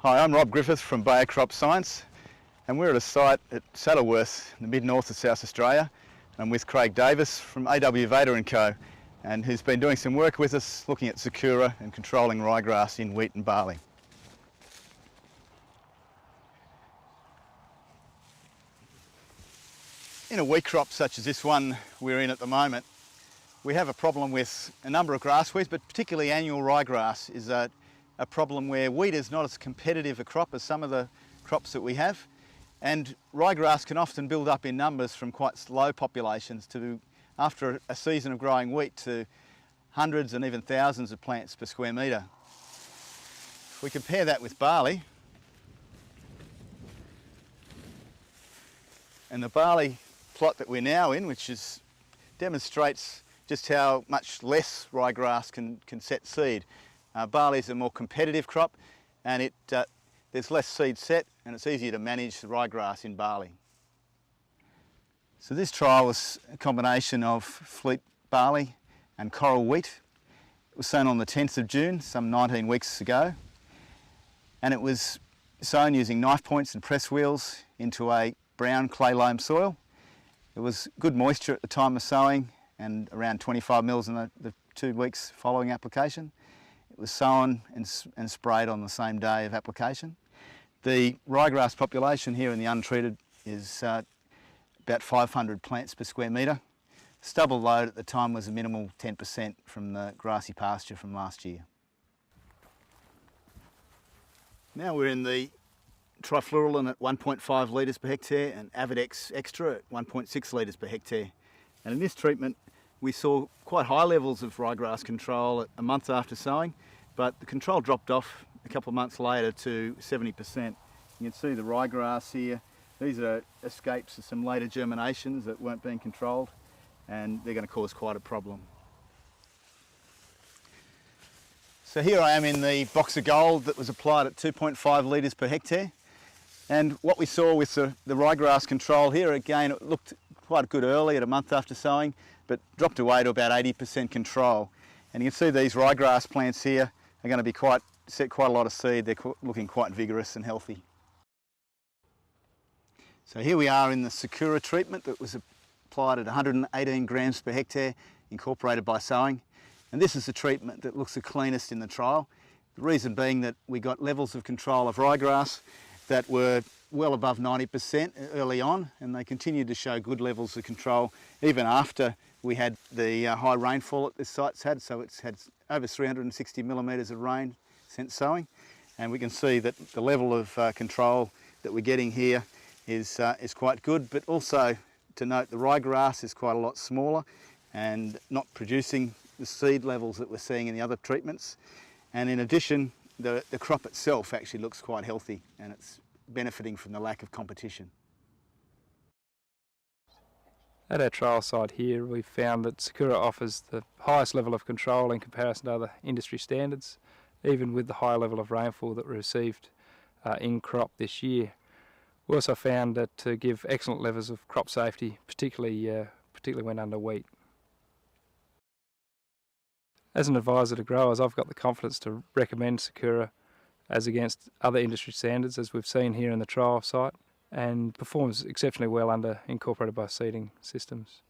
Hi, I'm Rob Griffith from Bayer Crop Science, and we're at a site at Saddleworth in the mid-north of South Australia. I'm with Craig Davis from AW Vader & Co, and who's been doing some work with us looking at Sakura and controlling ryegrass in wheat and barley. In a wheat crop such as this one we're in at the moment, we have a problem with a number of grass weeds, but particularly annual ryegrass is a problem where wheat is not as competitive a crop as some of the crops that we have, and ryegrass can often build up in numbers from quite low populations to, after a season of growing wheat, to hundreds and even thousands of plants per square metre. If we compare that with barley, and the barley plot that we're now in, which demonstrates just how much less ryegrass can set seed. Barley is a more competitive crop, and there's less seed set, and it's easier to manage the ryegrass in barley. So this trial was a combination of fleet barley and coral wheat. It was sown on the 10th of June, some 19 weeks ago, and it was sown using knife points and press wheels into a brown clay loam soil. There was good moisture at the time of sowing and around 25 mils in the 2 weeks following application. It was sown and sprayed on the same day of application. The ryegrass population here in the untreated is about 500 plants per square metre. Stubble load at the time was a minimal 10% from the grassy pasture from last year. Now we're in the trifluralin at 1.5 litres per hectare and Avidex Extra at 1.6 litres per hectare. And in this treatment we saw quite high levels of ryegrass control a month after sowing, but the control dropped off a couple of months later to 70%. You can see the ryegrass here. These are escapes of some later germinations that weren't being controlled, and they're going to cause quite a problem. So here I am in the box of gold that was applied at 2.5 litres per hectare. And what we saw with the ryegrass control here, again, it looked quite good early at a month after sowing, but dropped away to about 80% control. And you can see these ryegrass plants here are going to be set quite a lot of seed. They're looking quite vigorous and healthy. So here we are in the Sakura treatment that was applied at 118 grams per hectare, incorporated by sowing. And this is the treatment that looks the cleanest in the trial. The reason being that we got levels of control of ryegrass that were well above 90% early on, and they continued to show good levels of control even after we had the high rainfall that this site's had. So it's had over 360 millimetres of rain since sowing, and we can see that the level of control that we're getting here is quite good, but also to note the ryegrass is quite a lot smaller and not producing the seed levels that we're seeing in the other treatments. And in addition, the crop itself actually looks quite healthy, and it's benefiting from the lack of competition. At our trial site here, we found that Sakura offers the highest level of control in comparison to other industry standards, even with the high level of rainfall that we received in crop this year. We also found that to give excellent levels of crop safety, particularly when under wheat. As an advisor to growers, I've got the confidence to recommend Sakura as against other industry standards, as we've seen here in the trial site, and performs exceptionally well under incorporated by seeding systems.